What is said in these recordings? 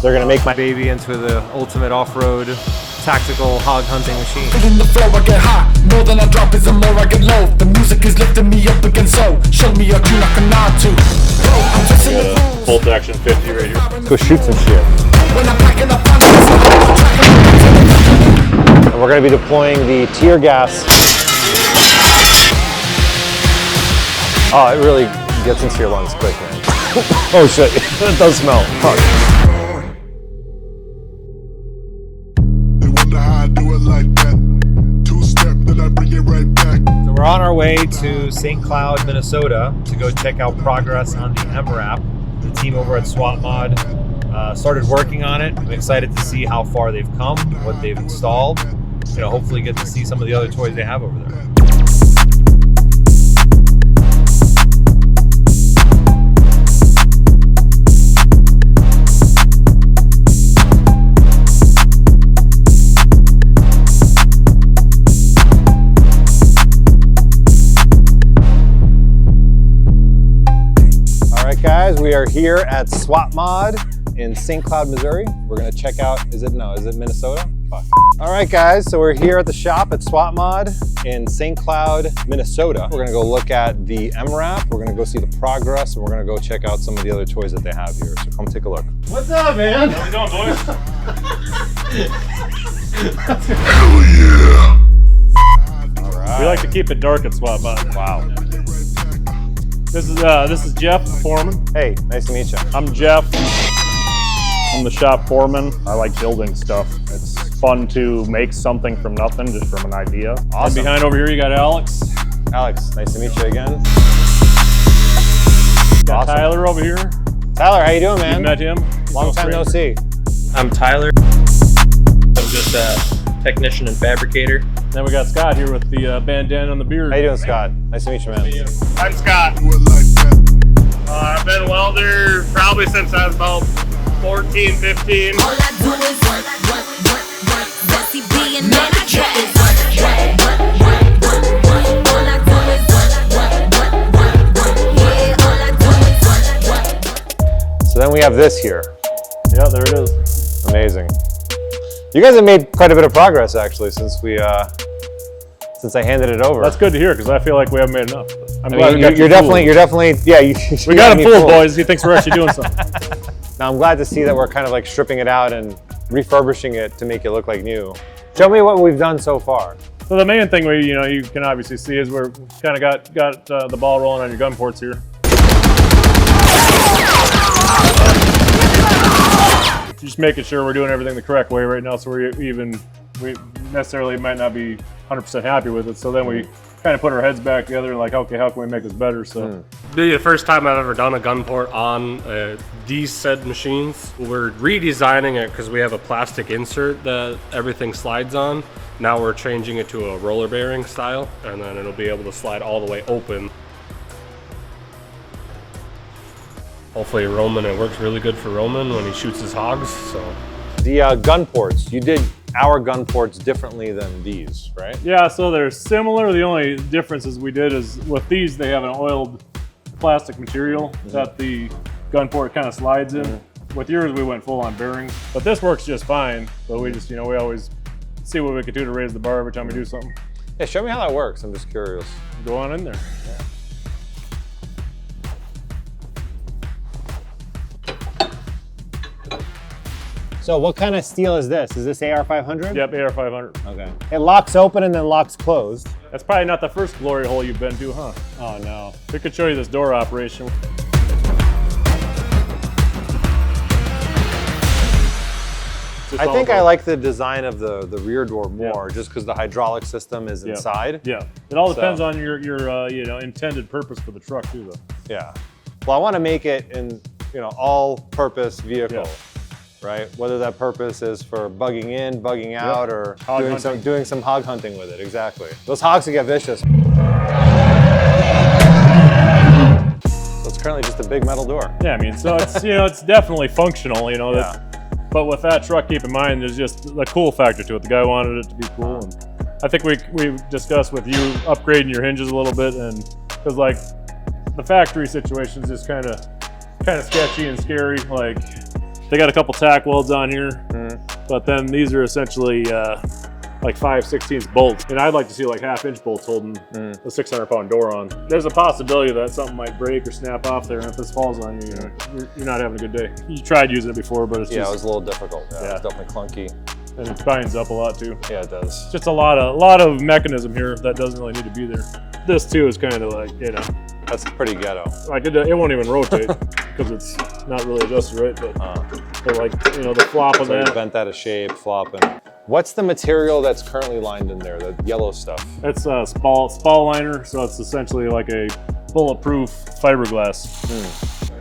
They're gonna make my baby into the ultimate off-road tactical hog hunting machine. In the flow, I get high. More than I drop is the more I get low. The music is lifting me up against so. Show me a tune I can nod to. Bro, I'm just in the groove. Bolt action 50 right here. Let's go shoot some shit. When I'm packing up on And we're gonna be deploying the tear gas. Oh, it really gets into your lungs quick, man. Oh shit, it does smell. Fuck. They wonder how I do it like that. Two-step, then I bring it right back. So we're on our way to St. Cloud, Minnesota to go check out progress on the MRAP. The team over at Swapmod started working on it. I'm excited to see how far they've come, what they've installed. You know, hopefully get to see some of the other toys they have over there. Guys, we are here at Swapmod in St. Cloud, Missouri. We're gonna check out, is it Minnesota? Fuck. All right guys, so we're here at the shop at Swapmod in St. Cloud, Minnesota. We're gonna go look at the MRAP, we're gonna go see the progress, and we're gonna go check out some of the other toys that they have here. So come take a look. What's up, man? How you doing, boys? Hell yeah! All right. We like to keep it dark at Swapmod. Wow. This is Jeff, the foreman. Hey, nice to meet you. I'm Jeff. I'm the shop foreman. I like building stuff. It's fun to make something from nothing, just from an idea. Awesome. And behind over here, you got Alex. Alex, nice to meet you again. Got Awesome. Tyler over here. Tyler, how you doing, man? You met him. Long time no see. I'm Tyler. I'm just a technician and fabricator. Then we got Scott here with the bandana on the beard. How you doing, Scott? Nice to meet you, man. I'm Scott. Do it like that. I've been a welder probably since I was about 14, 15. All I do is work. Bessie B and then I try it. All I do is yeah, all I do is So then we have this here. Yeah, there it is. Amazing. You guys have made quite a bit of progress actually since I handed it over. That's good to hear because I feel like we haven't made enough. I'm I glad mean, we got you're definitely, yeah. We got him fooled, boys. He thinks we're actually doing something. Now I'm glad to see that we're kind of like stripping it out and refurbishing it to make it look like new. Show me what we've done so far. So the main thing you can obviously see is we're kind of got the ball rolling on your Gunports here. Just making sure we're doing everything the correct way right now, so we necessarily might not be 100% happy with it. So then we kind of put our heads back together and like, okay, how can we make this better? So This is the first time I've ever done a gun port on these said machines. We're redesigning it because we have a plastic insert that everything slides on. Now we're changing it to a roller bearing style, and then it'll be able to slide all the way open. Hopefully Roman, it works really good for Roman when he shoots his hogs, so. The gun ports, you did our gun ports differently than these, right? yeah, so they're similar. The only differences we did is with these, they have an oiled plastic material that the gun port kind of slides in. With yours, we went full on bearings, but this works just fine. But we just, we always see what we could do to raise the bar every time we do something. Yeah, show me how that works. I'm just curious. Go on in there. So what kind of steel is this? Is this AR500? Yep, AR500. Okay. It locks open and then locks closed. That's probably not the first glory hole you've been to, huh? Oh no. We could show you this door operation. I think I like the design of the rear door more, just because the hydraulic system is inside. Yeah, it all depends on your intended purpose for the truck too, though. Yeah. Well, I want to make it in all-purpose vehicle, right? Whether that purpose is for bugging in, bugging out, or doing some hog hunting with it. Exactly. Those hogs can get vicious. So it's currently just a big metal door. Yeah, I mean, so it's it's definitely functional, but with that truck, keep in mind, there's just the cool factor to it. The guy wanted it to be cool, and I think we discussed with you upgrading your hinges a little bit, and because like the factory situation is just kind of sketchy and scary. Like They got a couple tack welds on here, but then these are essentially like 5/16 bolts. And I'd like to see like 1/2-inch bolts holding the 600-pound door on. There's a possibility that something might break or snap off there, and if this falls on you, you're not having a good day. You tried using it before, but it's just... Yeah, it was a little difficult. Yeah, it's definitely clunky. And it binds up a lot too. Yeah, it does. Just a lot of mechanism here that doesn't really need to be there. This too is kind of like, you know. That's pretty ghetto. Like it won't even rotate because it's not really adjusted right, but like, you know, the flop of that. Bent out of shape, flopping. What's the material that's currently lined in there, the yellow stuff? It's a spall liner, so it's essentially like a bulletproof fiberglass.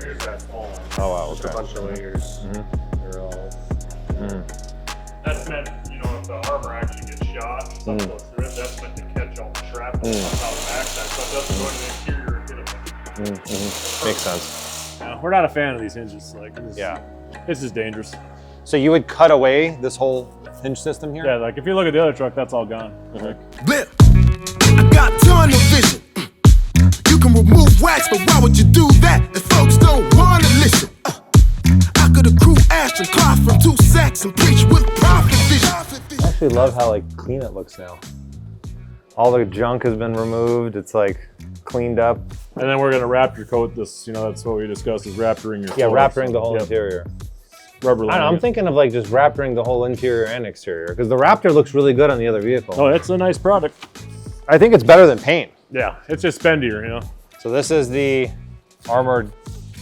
Here's that spall liner. Oh wow, okay. A bunch of layers. They're all... That's meant, you know, if the armor actually gets shot, something goes through it, that's meant to catch all the shrapnel on the backside, so it doesn't go into the interior and hit it. Makes sense. Yeah, we're not a fan of these hinges. Like, this is dangerous. So you would cut away this whole hinge system here? Yeah, like if you look at the other truck, that's all gone. Blip. I got tunnel vision. You can remove wax, but why would you do that if folks don't wanna listen? I could accrue Ashton Clark from 2 sacks and preach with profit vision. I actually love how like clean it looks now. All the junk has been removed. It's like cleaned up. And then we're gonna Raptor coat this. You know, that's what we discussed is Raptoring your Yeah, floor. Raptoring the whole interior. Rubber I lining. don't know, I'm thinking of like just Raptoring the whole interior and exterior because the Raptor looks really good on the other vehicle. Oh, it's a nice product. I think it's better than paint. Yeah, it's just spendier, you know. So this is the armored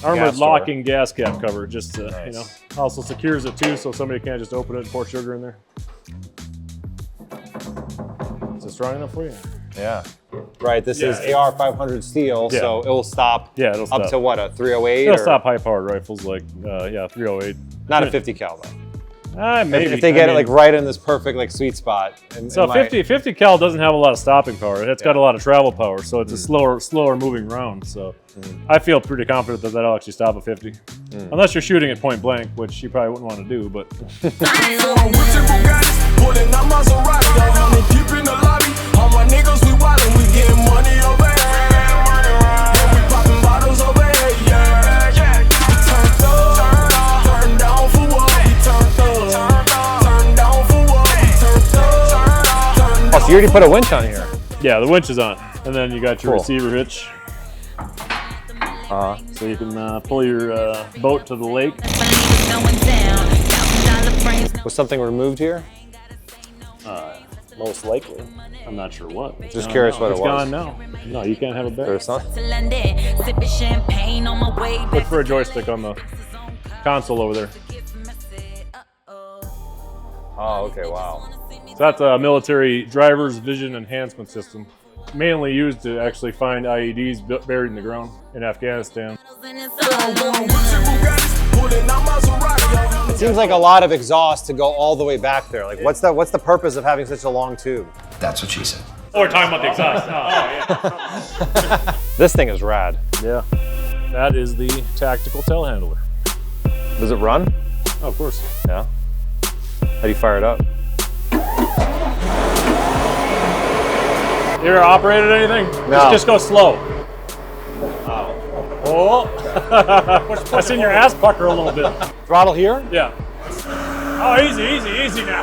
gas locking gas cap cover, just to, Nice. you know, also secures it too, so somebody can't just open it and pour sugar in there. Is it strong enough for you? Yeah. Right, this is AR 500 steel, so it will stop it'll up stop. to what, a 308? It'll or stop high-powered rifles like, 308. Not a 50 cal though. Maybe. If they get it like right in this perfect like sweet spot. So 50 cal doesn't have a lot of stopping power. It's got a lot of travel power, so it's a slower moving round. So I feel pretty confident that that'll actually stop a 50. Unless you're shooting at point blank, which you probably wouldn't want to do, but. Oh, so you already put a winch on here. Yeah, the winch is on. And then you got your receiver hitch. So you can pull your boat to the lake. Was something removed here? Most likely. I'm not sure what. Just curious what it was. It's gone now. No, you can't have it back. There's something. Look for a joystick on the console over there. Oh, okay, wow. So that's a military driver's vision enhancement system, mainly used to actually find IEDs buried in the ground in Afghanistan. It seems like a lot of exhaust to go all the way back there. Like, what's the purpose of having such a long tube? That's what she said. Oh, we're talking about the exhaust. Oh, This thing is rad. yeah. That is the tactical telehandler. Does it run? Oh, of course. Yeah. How do you fire it up? You ever operated anything? No. Just go slow. Oh. I seen your ass pucker a little bit. Throttle here? Yeah. Oh, easy now.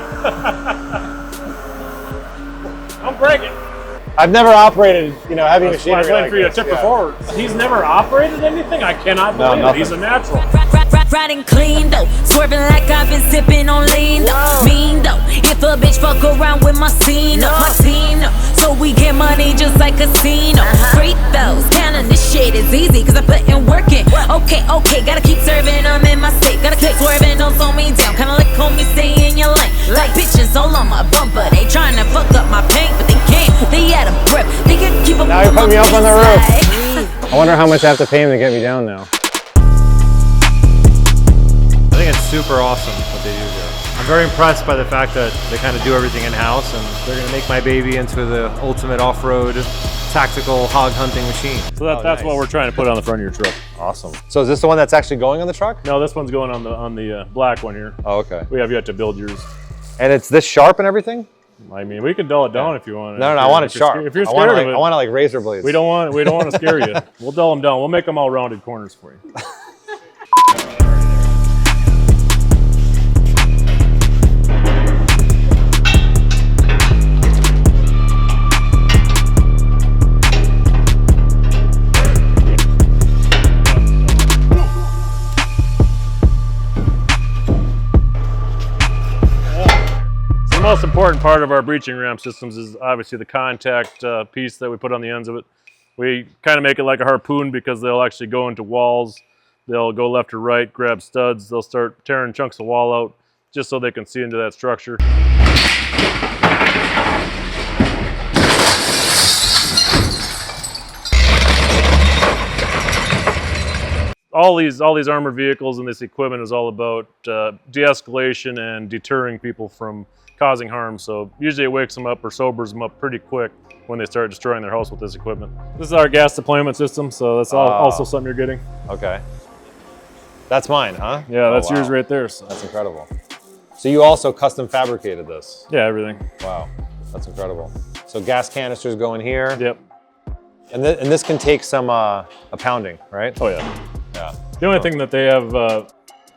Don't break it. I've never operated, heavy That's why I machinery was waiting like for you to this. tip her Yeah. forward. He's never operated anything? I cannot believe it. nothing. He's a natural. Riding clean though, swerving like I've been sipping on lean though. Mean though, if a bitch fuck around with my scene up, my team up. So we get money just like casino. Free throws, counting this shit is easy cause I put in work in. Okay, gotta keep serving them in my state. Gotta keep swerving, don't slow me down. Kinda like homie stay in your lane. Like bitches all on my bumper, they trying to fuck up my paint, but they can't. They out of breath, they can keep up. Now you put me up on the roof. roof. I wonder how much I have to pay him to get me down now. I think it's super awesome what they do here. I'm very impressed by the fact that they kind of do everything in-house and they're going to make my baby into the ultimate off-road tactical hog hunting machine. So that's what we're trying to put on the front of your truck. Awesome. So is this the one that's actually going on the truck? No, this one's going on the black one here. Oh, okay. We have yet to build yours. And it's this sharp and everything? I mean, we can dull it down if you want. No, I want it sharp. If you're I want scared of it, I want it like razor blades. we don't want to scare you. We'll dull them down. We'll make them all rounded corners for you. most important part of our breaching ram systems is obviously the contact piece that we put on the ends of it. We kind of make it like a harpoon because they'll actually go into walls. They'll go left or right, grab studs. They'll start tearing chunks of wall out just so they can see into that structure. All these armored vehicles and this equipment is all about de-escalation and deterring people from causing harm. So usually it wakes them up or sobers them up pretty quick when they start destroying their house with this equipment. This is our gas deployment system, so that's also something you're getting. Okay. That's mine, huh? Yeah, that's wow. yours right there. So. That's incredible. So you also custom fabricated this? Yeah, everything. Wow, that's incredible. So gas canisters go in here. Yep. And this can take some a pounding, right? Oh yeah. Yeah. The only thing that they have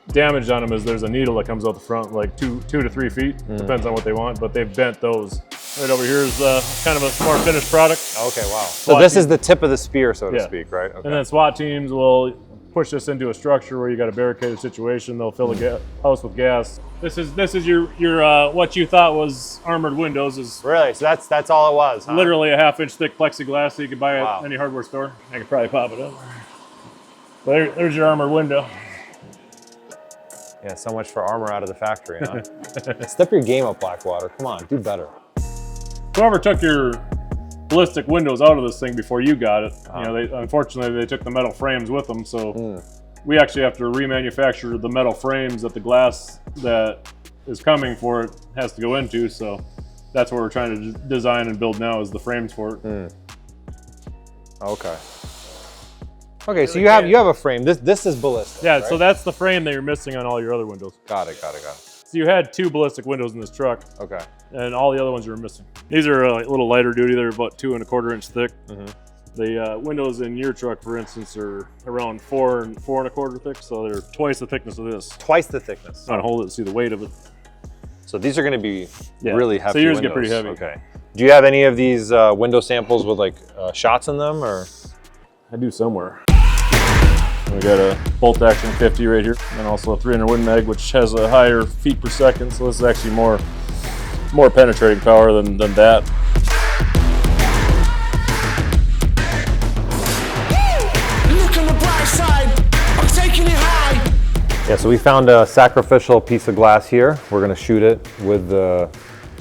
damaged on them is there's a needle that comes out the front, like 2 to 3 feet. Depends on what they want, but they've bent those. Right over here is kind of a more finished product. Okay, wow. So this is the tip of the spear, so to speak, right? Okay. And then SWAT teams will push this into a structure where you got a barricaded situation. They'll fill the house with gas. This is your what you thought was armored windows is really, so that's all it was, huh? Literally a 1/2-inch thick plexiglass that you could buy at any hardware store. I could probably pop it up. There's your armored window. Yeah, so much for armor out of the factory, huh? Step your game up, Blackwater. Come on, do better. Whoever took your ballistic windows out of this thing before you got it, you know, unfortunately they took the metal frames with them, so we actually have to remanufacture the metal frames that the glass that is coming for it has to go into. So that's what we're trying to design and build now, is the frames for it. Okay. Okay, so you have a frame. This is ballistic. Yeah, right? so that's the frame that you're missing on all your other windows. Got it. So you had 2 ballistic windows in this truck. Okay. And all the other ones you were missing. These are a little lighter duty. They're about 2 1/4 inch thick. The windows in your truck, for instance, are around 4 and 4 1/4 thick, so they're twice the thickness of this. Twice the thickness. I'm trying to hold it to see the weight of it. So these are going to be really heavy. So yours windows. get pretty heavy. Okay. Do you have any of these window samples with like shots in them, or? I do somewhere. We got a bolt action 50 right here, and also a 300 Win Mag, which has a higher feet per second. So this is actually more penetrating power than that. Look on the bright side, I'm taking it high. Yeah, so we found a sacrificial piece of glass here. We're going to shoot it with the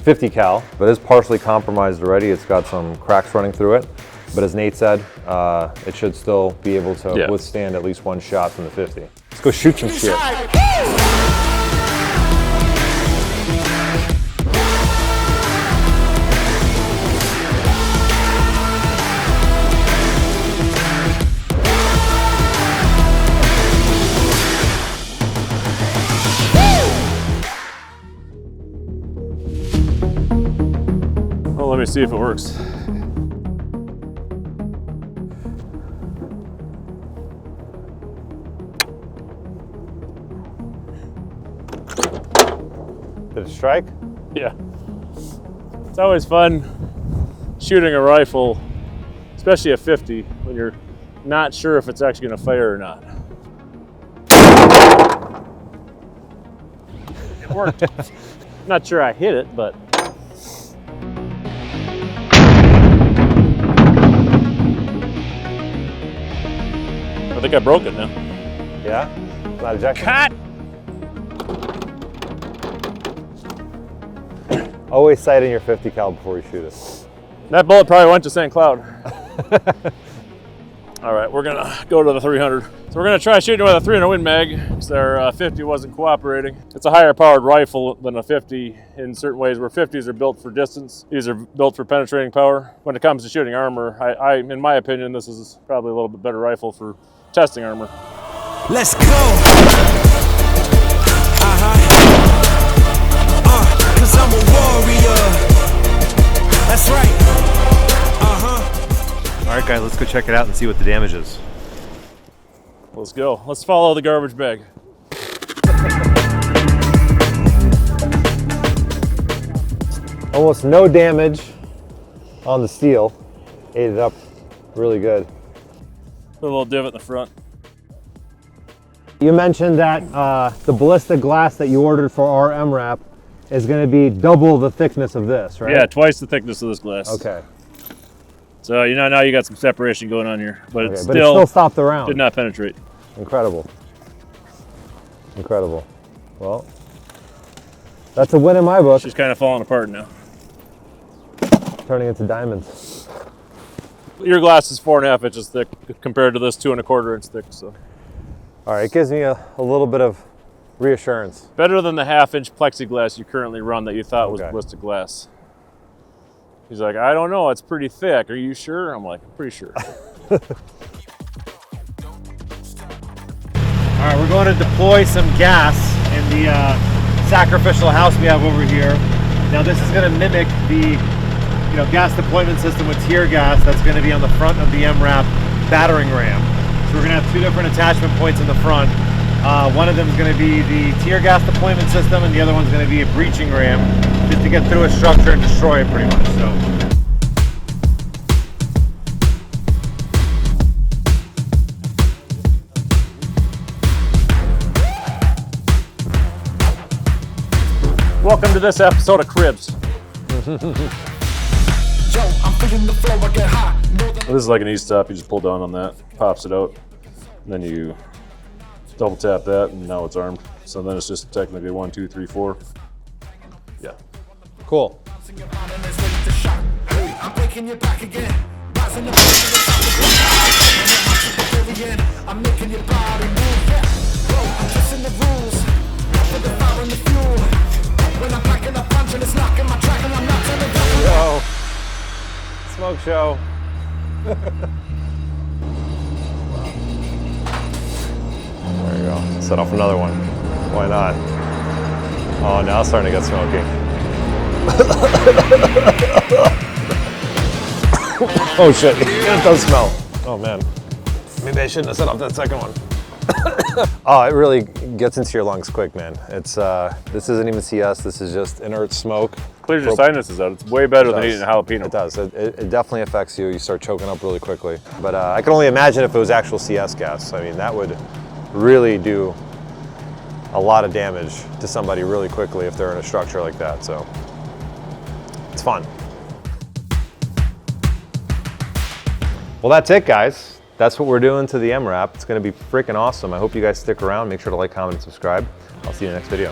50 cal, but it's partially compromised already. It's got some cracks running through it. But as Nate said, it should still be able to withstand at least 1 shot from the 50. Let's go shoot some shit. Well, let me see if it works. Did it strike? Yeah. It's always fun shooting a rifle, especially a 50, when you're not sure if it's actually going to fire or not. It worked. Not sure I hit it, but. I think I broke it now. Yeah? Not ejecting. Cut! Always sight in your 50 cal before you shoot it. That bullet probably went to St. Cloud. All right, we're gonna go to the 300. So we're gonna try shooting with a 300 Win Mag because their 50 wasn't cooperating. It's a higher powered rifle than a 50 in certain ways, where 50s are built for distance. These are built for penetrating power. When it comes to shooting armor, in my opinion, this is probably a little bit better rifle for testing armor. Let's go. Cause I'm a warrior. That's right. All right, guys, let's go check it out and see what the damage is. Let's go. Let's follow the garbage bag. Almost no damage on the steel. Ate it up really good. Put a little divot in the front. You mentioned that the ballistic glass that you ordered for our MRAP is going to be double the thickness of this, right? Yeah, twice the thickness of this glass. Okay. So you know now you got some separation going on here, but Okay, it but it still stopped the round. did not penetrate. Incredible. Incredible. Well, that's a win in my book. She's kind of falling apart now. Turning into diamonds. Your glass is 4.5 inches thick compared to this 2.25 inch thick. So All right, it gives me a little bit of reassurance. better than the 1/2 inch plexiglass you currently run that you thought was Okay. ballistic glass. He's like, I don't know, it's pretty thick. Are you sure? I'm like, I'm pretty sure. All right, we're going to deploy some gas in the sacrificial house we have over here. Now this is going to mimic the gas deployment system with tear gas that's going to be on the front of the MRAP battering ram. So we're going to have 2 different attachment points in the front. One of them is going to be the tear gas deployment system, and the other one's going to be a breaching ram, just to get through a structure and destroy it pretty much. So. Welcome to this episode of Cribs. This is like an E-stop. You just pull down on that, pops it out, and then you double tap that, and now it's armed. So then it's just technically 1, 2, 3, 4. Yeah. Cool. I'm breaking your back again. Rising up I'm making your body move. Yeah. Bro, I'm twisting the rules. With the fire and the fuel. When I'm packing a punch and it's knocking my track and I'm not turning back. Yo, smoke show. There you go. Set off another one. Why not? Oh, now it's starting to get smoky. Oh shit, it does smell. Oh man. Maybe I shouldn't have set off that second one. Oh, it really gets into your lungs quick, man. It's this isn't even CS, this is just inert smoke. Clears your sinuses out. It's way better than eating a jalapeno. It does. It definitely affects you. You start choking up really quickly. But I can only imagine if it was actual CS gas. I mean, that would really do a lot of damage to somebody really quickly if they're in a structure like that. So it's fun. Well, that's it, guys. That's what we're doing to the MRAP. It's gonna be freaking awesome. I hope you guys stick around. Make sure to like, comment, and subscribe. I'll see you in the next video.